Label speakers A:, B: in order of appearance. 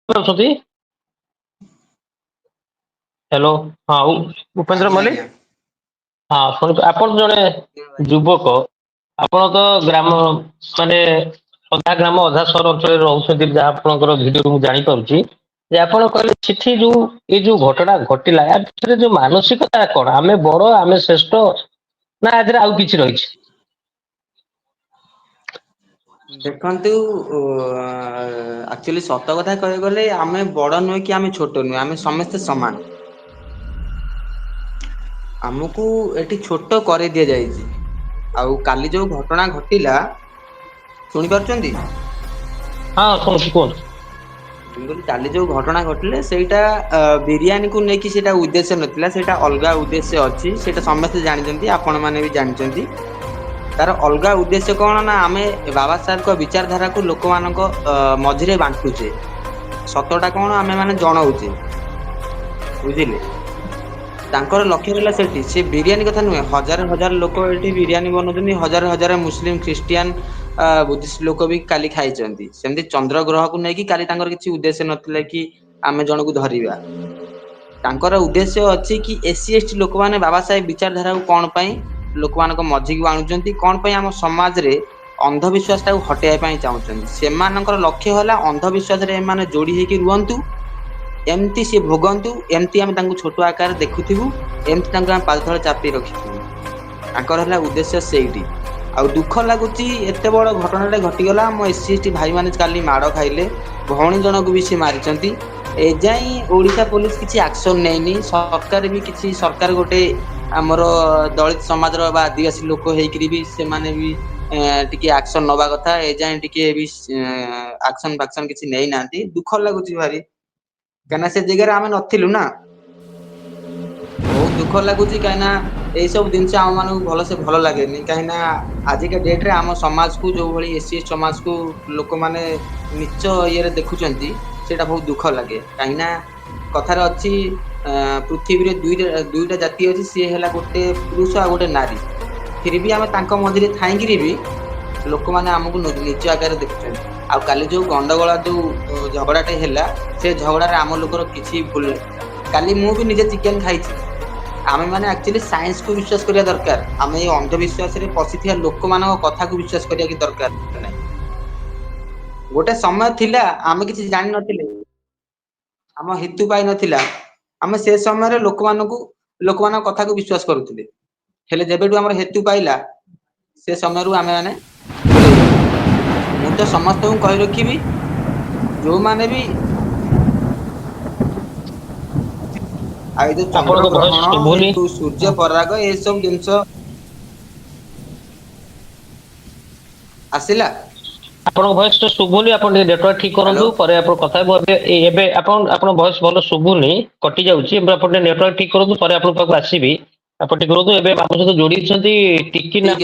A: ଅଛନ୍ତି? ହ୍ୟାଲୋ। ହଁ ଉପେନ୍ଦ୍ର
B: ଆଜ୍ଞା
A: ମଲ୍ଲିକ।
B: ଆଜ୍ଞା
A: ହଁ ଶୁଣନ୍ତୁ, ଆପଣ ଜଣେ ଯୁବକ। ଆପଣ ତ ଗ୍ରାମ ମାନେ ଅଧା ଗ୍ରାମ ଅଧା ସହର ଅଞ୍ଚଳରେ ରହୁଛନ୍ତି, ଯାହା ଆପଣଙ୍କର ଭିଡିଓରୁ ମୁଁ ଜାଣିପାରୁଛି। ଯେ ଆପଣ କହିଲେ ସେଠି ଏଇ ଯୋଉ ଘଟଣା ଘଟିଲା, ୟା ଭିତରେ ଯୋଉ ମାନସିକତା କଣ? ଆମେ ବଡ, ଆମେ ଶ୍ରେଷ୍ଠ, ନା ଆ ଦେହରେ ଆଉ କିଛି ରହିଛି?
B: ଦେଖନ୍ତୁ, ଆକ୍ଚୁଆଲି ସତ କଥା କହିବାକୁ ଗଲେ ଆମେ ବଡ ନୁହେଁ କି ଆମେ ଛୋଟ ନୁହେଁ, ଆମେ ସମସ୍ତେ ସମାନ। ଆମକୁ ଏଠି ଛୋଟ କରି ଦିଆଯାଇଛି। ଆଉ କାଲି ଯୋଉ ଘଟଣା ଘଟିଲା, ଶୁଣି ପାରୁଛନ୍ତି?
A: ହଁ ଶୁଣୁଛି, କୁହନ୍ତୁ।
B: ମୁଁ କହିଲି କାଲି ଯୋଉ ଘଟଣା ଘଟିଲେ ସେଇଟା ବିରିୟାନୀକୁ ନେଇକି ସେଇଟା ଉଦ୍ଦେଶ୍ୟ ନଥିଲା, ସେଇଟା ଅଲଗା ଉଦ୍ଦେଶ୍ୟ ଅଛି। ସେଇଟା ସମସ୍ତେ ଜାଣିଛନ୍ତି, ଆପଣ ମାନେ ବି ଜାଣିଛନ୍ତି। ତାର ଅଲଗା ଉଦ୍ଦେଶ୍ୟ କଣ ନା, ଆମେ ବାବା ସାହେବଙ୍କ ବିଚାରଧାରାକୁ ଲୋକମାନଙ୍କ ମଝିରେ ବାଣ୍ଟୁଛେ। ସତଟା କଣ ଆମେ ମାନେ ଜଣଉଛେ, ବୁଝିଲେ? ତାଙ୍କର ଲକ୍ଷ୍ୟ ରହିଲା ସେଠି, ସେ ବିରିୟାନୀ କଥା ନୁହେଁ। ହଜାର ହଜାର ଲୋକ ଏଠି ବିରିୟାନୀ ବନଉଛନ୍ତି, ହଜାର ହଜାର ମୁସଲିମ, ଖ୍ରୀଷ୍ଟିଆନ, ବୁଦ୍ଧିଷ୍ଟ ଲୋକ ବି କାଲି ଖାଇଛନ୍ତି। ସେମିତି ଚନ୍ଦ୍ର ଗ୍ରହକୁ ନେଇକି କାଲି ତାଙ୍କର କିଛି ଉଦ୍ଦେଶ୍ୟ ନଥିଲା କି ଆମେ ଜଣକୁ ଧରିବା। ତାଙ୍କର ଉଦ୍ଦେଶ୍ୟ ଅଛି କି ଏସି ଏସଟି ଲୋକମାନେ ବାବା ସାହେବ ବିଚାରଧାରାକୁ କଣ ପାଇଁ ଲୋକମାନଙ୍କ ମଝିକୁ ଆଣୁଛନ୍ତି, କଣ ପାଇଁ ଆମ ସମାଜରେ ଅନ୍ଧବିଶ୍ୱାସ ଟାକୁ ହଟେଇବା ପାଇଁ ଚାହୁଁଛନ୍ତି। ସେମାନଙ୍କର ଲକ୍ଷ୍ୟ ହେଲା ଅନ୍ଧବିଶ୍ୱାସରେ ଏମାନେ ଯୋଡି ହେଇକି ରୁହନ୍ତୁ, ଏମିତି ସିଏ ଭୋଗନ୍ତୁ, ଏମିତି ଆମେ ତାଙ୍କୁ ଛୋଟ ଆକାରରେ ଦେଖୁଥିବୁ, ଏମିତି ତାଙ୍କୁ ଆମେ ପାଦ ତଳେ ଚାପି ରଖିଥିବୁ। ତାଙ୍କର ହେଲା ଉଦ୍ଦେଶ୍ୟ ସେଇଠି। ଆଉ ଦୁଃଖ ଲାଗୁଛି, ଏତେ ବଡ ଘଟଣାଟେ ଘଟିଗଲା, ଆମ ଏସି ଏସଟି ଭାଇ ମାନେ କାଲି ମାଡ ଖାଇଲେ। ଭଉଣୀ ଜଣକୁ ବି ସେ ମାରିଛନ୍ତି। ଏଯାଏଁ ଓଡିଶା ପୋଲିସ କିଛି ଆକ୍ସନ ନେଇନି। ସରକାର ବି କିଛି, ସରକାର ଗୋଟେ ଆମର ଦଳିତ ସମାଜର ବା ଆଦିବାସୀ ଲୋକ ହେଇକରି ବି ସେମାନେ ବି ଟିକେ ଆକ୍ସନ ନବା କଥା। ଏଯାଏଁ ଟିକେ ବି ଆକ୍ସନ ଫାକ୍ସନ କିଛି ନେଇନାହାନ୍ତି। ଦୁଃଖ ଲାଗୁଛି ଭାରି, କାହିଁକିନା ସେ ଜାଗାରେ ଆମେ ନଥିଲୁ ନା। ବହୁତ ଦୁଃଖ ଲାଗୁଛି, କାହିଁକିନା ଏଇ ସବୁ ଜିନିଷ ଆମ ମାନଙ୍କୁ ଭଲସେ ଭଲ ଲାଗେନି। କାହିଁକିନା ଆଜିକା ଡେଟ ରେ ଆମ ସମାଜକୁ ଯୋଉ ଭଳି ଏସି ଏସଟି ସମାଜକୁ ଲୋକମାନେ ନିଚ ଇଏରେ ଦେଖୁଛନ୍ତି, ସେଇଟା ବହୁତ ଦୁଃଖ ଲାଗେ। କାହିଁକି ନା କଥାରେ ଅଛି, ପୃଥିବୀରେ ଦୁଇଟା ଜାତି ଅଛି, ସିଏ ହେଲା ଗୋଟେ ପୁରୁଷ ଆଉ ଗୋଟେ ନାରୀ। ଫିର ବି ଆମେ ତାଙ୍କ ମଝିରେ ଥାଇକିରି ବି ଲୋକମାନେ ଆମକୁ ନିଚ ଆକାରରେ ଦେଖୁଛନ୍ତି। ଆଉ କାଲି ଯୋଉ ଗଣ୍ଡଗୋଳ, ଯୋଉ ଝଗଡାଟେ ହେଲା, ସେ ଝଗଡାରେ ଆମ ଲୋକର କିଛି ଭୁଲ ନଥିଲା। କାଲି ମୁଁ ବି ନିଜେ ଚିକେନ ଖାଇଛି। ଆମେ ମାନେ ଆକ୍ଚୁଆଲି ସାଇନ୍ସକୁ ବିଶ୍ୱାସ କରିବା ଦରକାର। ଆମେ ଏଇ ଅନ୍ଧବିଶ୍ୱାସରେ ପଶିଥିବା ଲୋକମାନଙ୍କ କଥାକୁ ବିଶ୍ୱାସ କରିବା କି ଦରକାର ନାହିଁ। ଗୋଟେ ସମୟ ଥିଲା, ଆମେ କିଛି ଜାଣିନଥିଲେ, ଆମ ହେତୁ ପାଇ ନଥିଲା, ଆମେ ସେ ସମୟରେ ଲୋକମାନଙ୍କ କଥାକୁ ବିଶ୍ୱାସ କରୁଥିଲେ। ହେଲେ ଯେବେଠୁ ଆମର ହେତୁ ପାଇଲା, ସେ ସମୟରୁ ଆମେ ମାନେ ଦୂରେଇ ଗଲୁ। ମୁଁ ତ ସମସ୍ତଙ୍କୁ କହି ରଖିବି, ଯୋଉମାନେ ବି ଆଉ ଏଇ ଯୋଉ ଚନ୍ଦ୍ର
A: ଆପଣଙ୍କ ଭଏସ
B: ଗ୍ରହଣ, ଏଇ
A: ଶୁଭୁନି।
B: ଯୋଉ ସୂର୍ଯ୍ୟ ପରାଗ, ଏଇ ସବୁ ଜିନିଷ ଆସିଲା।
A: ଆପଣଙ୍କ ଭଏସ ଟା ଶୁଭୁନି, ଆପଣ ଟିକେ ନେଟୱାର୍କ ଠିକ
B: ହ୍ୟାଲୋ।
A: କରନ୍ତୁ, ପରେ ଆପଣ କଥା ହେବୁ। ଏବେ ଆପଣଙ୍କ ଭଏସ ଭଲ ଶୁଭୁନି, କଟି ଯାଉଛି। ଏବେ ଆପଣ ଟିକେ ନେଟୱାର୍କ ଠିକ କରନ୍ତୁ, ପରେ ଆପଣଙ୍କ ପାଖକୁ ଆସିବି। ଆପଣ ଟିକେ ରୁହନ୍ତୁ। ଏବେ ଆମ ସହିତ ଯୋଡିଛନ୍ତି ଟିକି ନା
B: ଠିକ